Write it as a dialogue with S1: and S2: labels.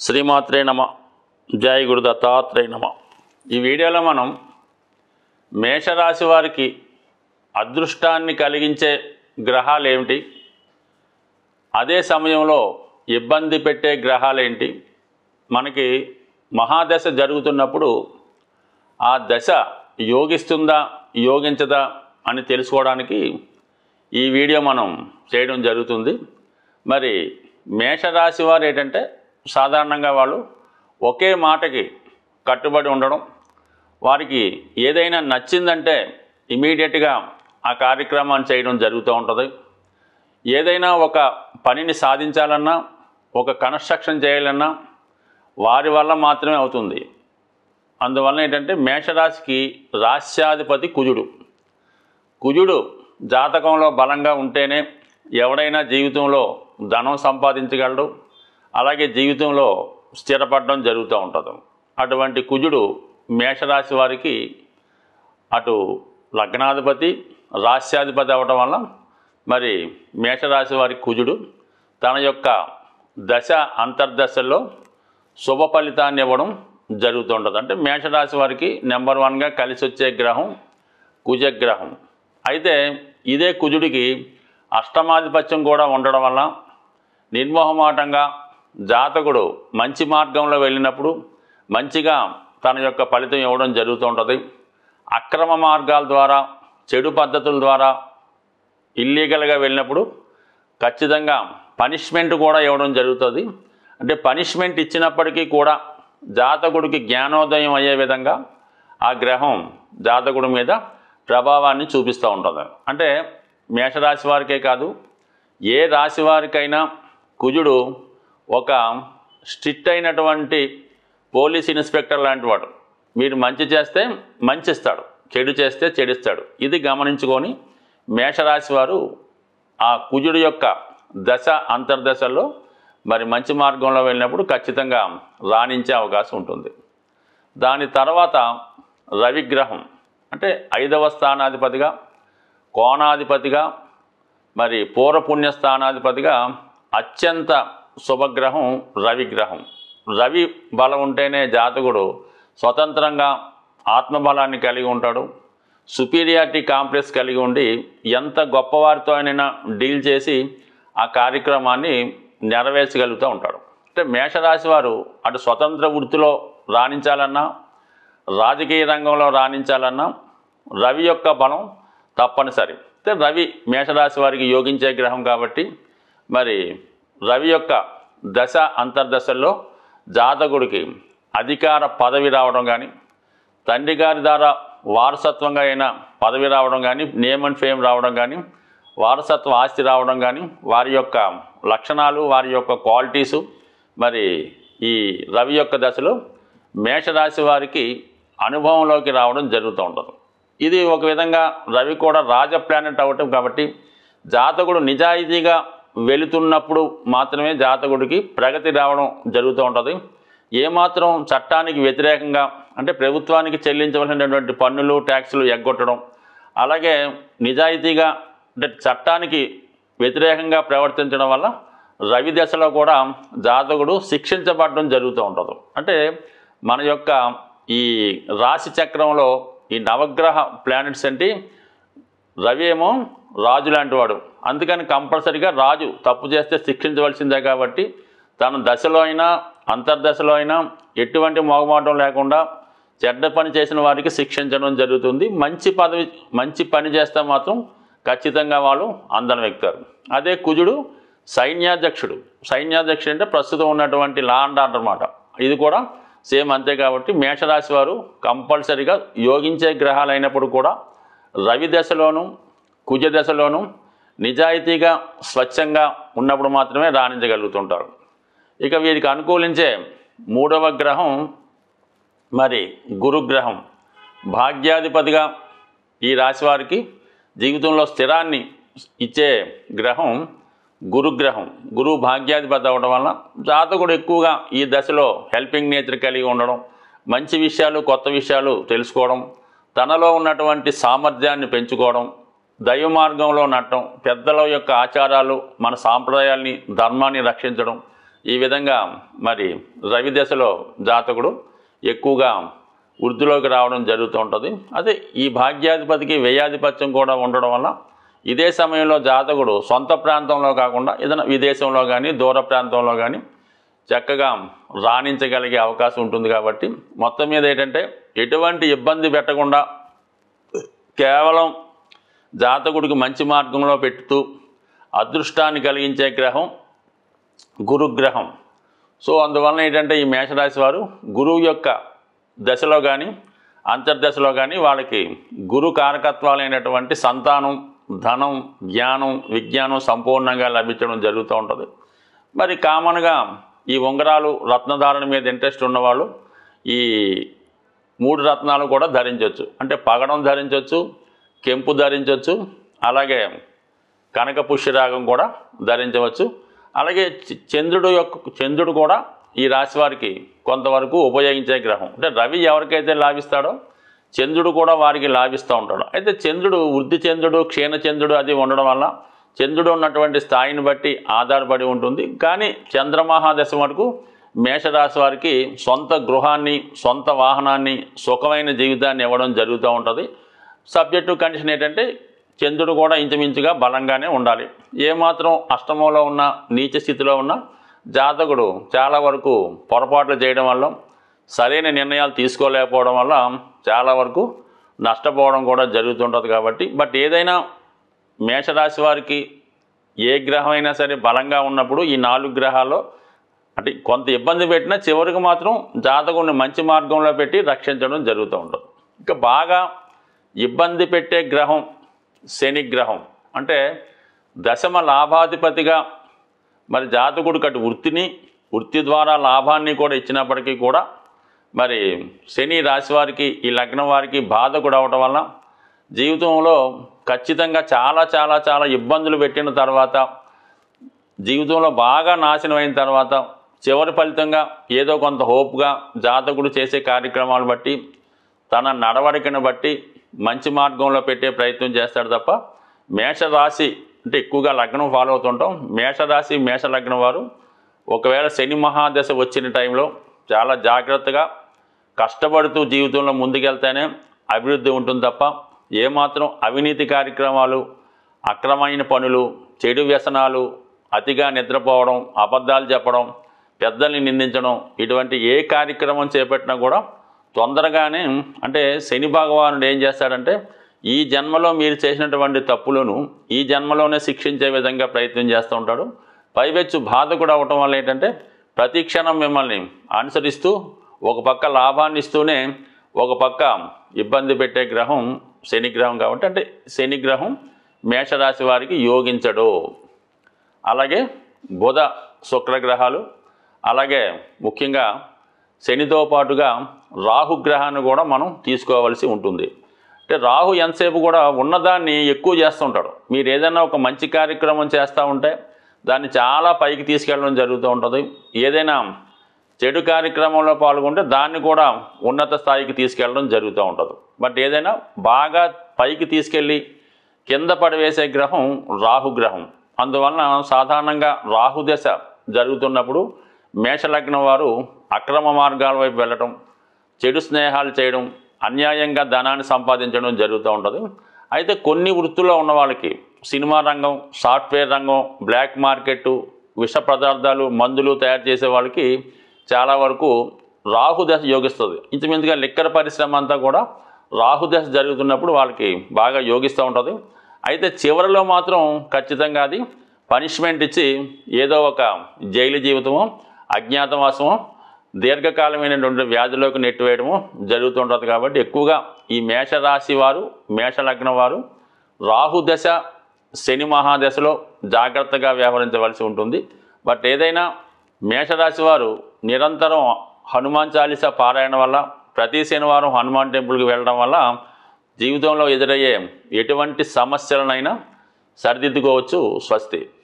S1: శ్రీమాత్రే నమ. జై గురు దత్తాత్రేయ నమ. ఈ వీడియోలో మనం మేషరాశి వారికి అదృష్టాన్ని కలిగించే గ్రహాలు ఏమిటి, అదే సమయంలో ఇబ్బంది పెట్టే గ్రహాలు ఏంటి, మనకి మహాదశ జరుగుతున్నప్పుడు ఆ దశ యోగిస్తుందా యోగించదా అని తెలుసుకోవడానికి ఈ వీడియో మనం చేయడం జరుగుతుంది. మరి మేషరాశి వారు ఏంటంటే సాధారణంగా వాళ్ళు ఒకే మాటకి కట్టుబడి ఉండడం, వారికి ఏదైనా నచ్చిందంటే ఇమీడియట్గా ఆ కార్యక్రమాన్ని చేయడం జరుగుతూ ఉంటుంది. ఏదైనా ఒక పనిని సాధించాలన్నా, ఒక కన్స్ట్రక్షన్ చేయాలన్నా వారి వల్ల మాత్రమే అవుతుంది. అందువల్ల ఏంటంటే మేషరాశికి రాశ్యాధిపతి కుజుడు. కుజుడు జాతకంలో బలంగా ఉంటేనే ఎవడైనా జీవితంలో ధనం సంపాదించగలడు, అలాగే జీవితంలో స్థిరపడడం జరుగుతూ ఉంటుంది. అటువంటి కుజుడు మేషరాశి వారికి అటు లగ్నాధిపతి రాశ్యాధిపతి అవ్వడం వల్ల మరి మేషరాశి వారి కుజుడు తన యొక్క దశ అంతర్దశల్లో శుభ ఫలితాన్ని ఇవ్వడం జరుగుతుంటుంది. అంటే మేషరాశి వారికి నెంబర్ 1గా కలిసి వచ్చే గ్రహం కుజగ్రహం. అయితే ఇదే కుజుడికి అష్టమాధిపత్యం కూడా ఉండడం వల్ల నిర్మోహమాటంగా జాతకుడు మంచి మార్గంలో వెళ్ళినప్పుడు మంచిగా తన యొక్క ఫలితం ఇవ్వడం జరుగుతూ ఉంటుంది. అక్రమ మార్గాల ద్వారా, చెడు పద్ధతుల ద్వారా ఇల్లీగల్గా వెళ్ళినప్పుడు ఖచ్చితంగా పనిష్మెంట్ కూడా ఇవ్వడం జరుగుతుంది. అంటే పనిష్మెంట్ ఇచ్చినప్పటికీ కూడా జాతకుడికి జ్ఞానోదయం అయ్యే విధంగా ఆ గ్రహం జాతకుడి మీద ప్రభావాన్ని చూపిస్తూ ఉంటుంది. అంటే మేషరాశి వారికే కాదు, ఏ రాశి వారికైనా కుజుడు ఒక స్ట్రిక్ట్ అయినటువంటి పోలీస్ ఇన్స్పెక్టర్ లాంటి వాడు. మీరు మంచి చేస్తే మంచి ఇస్తాడు, చెడు చేస్తే చెడిస్తాడు. ఇది గమనించుకొని మేషరాశి వారు ఆ కుజుడు యొక్క దశ అంతర్దశల్లో మరి మంచి మార్గంలో వెళ్ళినప్పుడు ఖచ్చితంగా రాణించే అవకాశం ఉంటుంది. దాని తర్వాత రవిగ్రహం అంటే 5వ స్థానాధిపతిగా, కోణాధిపతిగా, మరి పూర్వపుణ్య స్థానాధిపతిగా అత్యంత శుభగ్రహం రవిగ్రహం. రవి బలం ఉంటేనే జాతకుడు స్వతంత్రంగా ఆత్మబలాన్ని కలిగి ఉంటాడు, సుపీరియారిటీ కాంప్లెక్స్ కలిగి ఉండి ఎంత గొప్పవారితో అయినా డీల్ చేసి ఆ కార్యక్రమాన్ని నెరవేర్చగలుగుతూ ఉంటాడు. అంటే మేషరాశి వారు అటు స్వతంత్ర వృత్తిలో రాణించాలన్నా, రాజకీయ రంగంలో రాణించాలన్నా రవి యొక్క బలం తప్పనిసరి. అంటే రవి మేషరాశి వారికి యోగించే గ్రహం కాబట్టి మరి రవి యొక్క దశ అంతర్దశల్లో జాతకుడికి అధికార పదవి రావడం కానీ, తండ్రి గారి ద్వారా వారసత్వంగా అయినా పదవి రావడం కానీ, నేమ్ అండ్ ఫేమ్ రావడం కానీ, వారసత్వ ఆస్తి రావడం కానీ, వారి యొక్క లక్షణాలు, వారి యొక్క క్వాలిటీసు మరి ఈ రవి యొక్క దశలో మేషరాశి వారికి అనుభవంలోకి రావడం జరుగుతూ ఉంటుంది. ఇది ఒక విధంగా రవి కూడా రాజ ప్లానెట్ అవ్వటం కాబట్టి జాతకుడు నిజాయితీగా వెళుతున్నప్పుడు మాత్రమే జాతకుడికి ప్రగతి రావడం జరుగుతూ ఉంటుంది. ఏమాత్రం చట్టానికి వ్యతిరేకంగా అంటే ప్రభుత్వానికి చెల్లించవలసినటువంటి పన్నులు ట్యాక్సులు ఎగ్గొట్టడం, అలాగే నిజాయితీగా అంటే చట్టానికి వ్యతిరేకంగా ప్రవర్తించడం వల్ల రవి దశలో కూడా జాతకుడు శిక్షించబడడం జరుగుతూ ఉంటుంది. అంటే మన యొక్క ఈ రాశి చక్రంలో ఈ నవగ్రహ ప్లానెట్స్ అంటే రవి ఏమో రాజు లాంటి వాడు, అందుకని కంపల్సరీగా రాజు తప్పు చేస్తే శిక్షించవలసిందే. కాబట్టి తన దశలో అయినా అంతర్దశలో అయినా ఎటువంటి మొగమాటం లేకుండా చెడ్డ పని చేసిన వారికి శిక్షించడం జరుగుతుంది. మంచి పని చేస్తే మాత్రం ఖచ్చితంగా వాళ్ళు అందరం ఎక్కుతారు. అదే కుజుడు సైన్యాధ్యక్షుడు. సైన్యాధ్యక్షుడు అంటే ప్రస్తుతం ఉన్నటువంటి లా అండ్ ఆర్డర్ అన్నమాట. ఇది కూడా సేమ్ అంతే. కాబట్టి మేషరాశి వారు కంపల్సరీగా యోగించే గ్రహాలు అయినప్పుడు కూడా రవి దశలోను కుజ దశలోను నిజాయితీగా స్వచ్ఛంగా ఉన్నప్పుడు మాత్రమే రాణించగలుగుతుంటారు. ఇక వీరికి అనుకూలించే 3వ గ్రహం మరి గురుగ్రహం. భాగ్యాధిపతిగా ఈ రాశి వారికి జీవితంలో స్థిరాన్ని ఇచ్చే గ్రహం గురుగ్రహం. గురువు భాగ్యాధిపతి అవ్వడం వల్ల జాతకుడు ఎక్కువగా ఈ దశలో హెల్పింగ్ నేచర్ కలిగి ఉండడం, మంచి విషయాలు కొత్త విషయాలు తెలుసుకోవడం, తనలో ఉన్నటువంటి సామర్థ్యాన్ని పెంచుకోవడం, దైవ మార్గంలో నడటం, పెద్దల యొక్క ఆచారాలు మన సాంప్రదాయాల్ని ధర్మాన్ని రక్షించడం, ఈ విధంగా మరి రవి దశలో జాతకుడు ఎక్కువగా వృద్ధిలోకి రావడం జరుగుతూ ఉంటుంది. అదే ఈ భాగ్యాధిపతికి వ్యయాధిపత్యం కూడా ఉండడం వల్ల ఇదే సమయంలో జాతకుడు సొంత ప్రాంతంలో కాకుండా ఏదైనా విదేశంలో కానీ దూర ప్రాంతంలో కానీ చక్కగా రాణించగలిగే అవకాశం ఉంటుంది. కాబట్టి మొత్తం మీద ఏంటంటే ఎటువంటి ఇబ్బంది పెట్టకుండా కేవలం జాతకుడికి మంచి మార్గంలో పెట్టుతూ అదృష్టాన్ని కలిగించే గ్రహం గురుగ్రహం. సో అందువలన ఏంటంటే ఈ మేషరాశి వారు గురువు యొక్క దశలో కానీ అంతర్దశలో కానీ వాళ్ళకి గురు కారకత్వాలైనటువంటి సంతానం, ధనం, జ్ఞానం, విజ్ఞానం సంపూర్ణంగా లభించడం జరుగుతూ ఉంటుంది. మరి కామన్గా ఈ ఉంగరాలు రత్నధారణ మీద ఇంట్రెస్ట్ ఉన్నవాళ్ళు ఈ 3 రత్నాలు కూడా ధరించవచ్చు. అంటే పగడం ధరించవచ్చు, కెంపు ధరించవచ్చు, అలాగే కనక పుష్యరాగం కూడా ధరించవచ్చు. అలాగే చంద్రుడు కూడా ఈ రాశి వారికి కొంతవరకు ఉపయోగించే గ్రహం. అంటే రవి ఎవరికైతే లాభిస్తాడో చంద్రుడు కూడా వారికి లాభిస్తూ ఉంటాడు. అయితే చంద్రుడు వృద్ధి చంద్రుడు, క్షీణ చంద్రుడు అది ఉండడం వల్ల చంద్రుడు ఉన్నటువంటి స్థాయిని బట్టి ఆధారపడి ఉంటుంది. కానీ చంద్రమహాదశ వరకు మేషరాశి వారికి సొంత గృహాన్ని, సొంత వాహనాన్ని, సుఖమైన జీవితాన్ని ఇవ్వడం జరుగుతూ ఉంటుంది. సబ్జెక్టు కండిషన్ ఏంటంటే చంద్రుడు కూడా ఇంచుమించుగా బలంగానే ఉండాలి. ఏమాత్రం అష్టమంలో ఉన్న, నీచ స్థితిలో ఉన్న జాతకుడు చాలా వరకు పొరపాట్లు చేయడం వల్ల, సరైన నిర్ణయాలు తీసుకోలేకపోవడం వల్ల చాలా వరకు నష్టపోవడం కూడా జరుగుతుంటుంది. కాబట్టి బట్ ఏదైనా మేషరాశి వారికి ఏ గ్రహం అయినా సరే బలంగా ఉన్నప్పుడు ఈ 4 గ్రహాల్లో అంటే కొంత ఇబ్బంది పెట్టినా చివరికి మాత్రం జాతకుడిని మంచి మార్గంలో పెట్టి రక్షించడం జరుగుతూ ఉంటుంది. ఇంకా బాగా ఇబ్బంది పెట్టే గ్రహం శని గ్రహం. అంటే దశమ లాభాధిపతిగా మరి జాతకుడికి అటు వృత్తి ద్వారా లాభాన్ని కూడా ఇచ్చినప్పటికీ కూడా మరి శని రాశి వారికి, ఈ లగ్నం వారికి బాధకుడు అవటం వల్ల జీవితంలో ఖచ్చితంగా చాలా చాలా చాలా ఇబ్బందులు పెట్టిన తర్వాత, జీవితంలో బాగా నాశనం అయిన తర్వాత చివరి ఫలితంగా ఏదో కొంత హోప్గా జాతకుడు చేసే కార్యక్రమాలు బట్టి, తన నడవడికను బట్టి మంచి మార్గంలో పెట్టే ప్రయత్నం చేస్తాడు తప్ప మేషరాశి అంటే ఎక్కువగా లగ్నం ఫాలో అవుతుంటాం. మేషరాశి మేష లగ్నం వారు ఒకవేళ శని మహాదశ వచ్చిన టైంలో చాలా జాగ్రత్తగా కష్టపడుతూ జీవితంలో ముందుకెళ్తేనే అభివృద్ధి ఉంటుంది తప్ప ఏమాత్రం అవినీతి కార్యక్రమాలు, అక్రమైన పనులు, చెడు వ్యసనాలు, అతిగా నిద్రపోవడం, అబద్ధాలు చెప్పడం, పెద్దల్ని నిందించడం ఇటువంటి ఏ కార్యక్రమం చేపట్టినా కూడా తొందరగానే అంటే శని భగవానుడు ఏం చేస్తాడంటే ఈ జన్మలో మీరు చేసినటువంటి తప్పులను ఈ జన్మలోనే శిక్షించే విధంగా ప్రయత్నం చేస్తూ ఉంటాడు. పైవెచ్చు బాధకుడు అవటం వల్ల ఏంటంటే ప్రతి క్షణం మిమ్మల్ని అనుసరిస్తూ ఒక పక్క లాభాన్ని ఇస్తూనే ఒక పక్క ఇబ్బంది పెట్టే గ్రహం శని గ్రహం. కాబట్టి అంటే శని గ్రహం మేషరాశి వారికి యోగించడు. అలాగే బుధ శుక్రగ్రహాలు, అలాగే ముఖ్యంగా శనితో పాటుగా రాహుగ్రహాన్ని కూడా మనం తీసుకోవాల్సి ఉంటుంది. అంటే రాహు ఎంతసేపు కూడా ఉన్నదాన్ని ఎక్కువ చేస్తుంటాడు. మీరు ఏదైనా ఒక మంచి కార్యక్రమం చేస్తూ ఉంటే దాన్ని చాలా పైకి తీసుకెళ్ళడం జరుగుతూ ఉంటుంది. ఏదైనా చెడు కార్యక్రమంలో పాల్గొంటే దాన్ని కూడా ఉన్నత స్థాయికి తీసుకెళ్ళడం జరుగుతూ ఉంటుంది. బట్ ఏదైనా బాగా పైకి తీసుకెళ్ళి కింద పడివేసే గ్రహం రాహుగ్రహం. అందువలన సాధారణంగా రాహుదశ జరుగుతున్నప్పుడు మేషలగ్నం వారు అక్రమ మార్గాల వైపు వెళ్ళటం, చెడు స్నేహాలు చేయడం, అన్యాయంగా ధనాన్ని సంపాదించడం జరుగుతూ ఉంటుంది. అయితే కొన్ని వృత్తుల్లో ఉన్న వాళ్ళకి సినిమా రంగం, సాఫ్ట్వేర్ రంగం, బ్లాక్ మార్కెట్, విష పదార్థాలు, మందులు తయారు చేసే వాళ్ళకి చాలా వరకు రాహుదశ యోగిస్తుంది. ఇంచుమించుగా లిక్కర్ పరిశ్రమ అంతా కూడా రాహుదశ జరుగుతున్నప్పుడు వాళ్ళకి బాగా యోగిస్తూ ఉంటుంది. అయితే చివరిలో మాత్రం ఖచ్చితంగా అది పనిష్మెంట్ ఇచ్చి ఏదో ఒక జైలు జీవితమో, అజ్ఞాతవాసమో, దీర్ఘకాలమైనటువంటి వ్యాధిలోకి నెట్టివేయడము జరుగుతుంటుంది. కాబట్టి ఎక్కువగా ఈ మేషరాశి వారు, మేషలగ్నం వారు రాహుదశ శని మహాదశలో జాగ్రత్తగా వ్యవహరించవలసి ఉంటుంది. బట్ ఏదైనా మేషరాశి వారు నిరంతరం హనుమాన్ చాలీసా పారాయణ వల్ల, ప్రతి శనివారం హనుమాన్ టెంపుల్కి వెళ్ళడం వల్ల జీవితంలో ఎదురయ్యే ఎటువంటి సమస్యలనైనా సరిదిద్దుకోవచ్చు. స్వస్తి.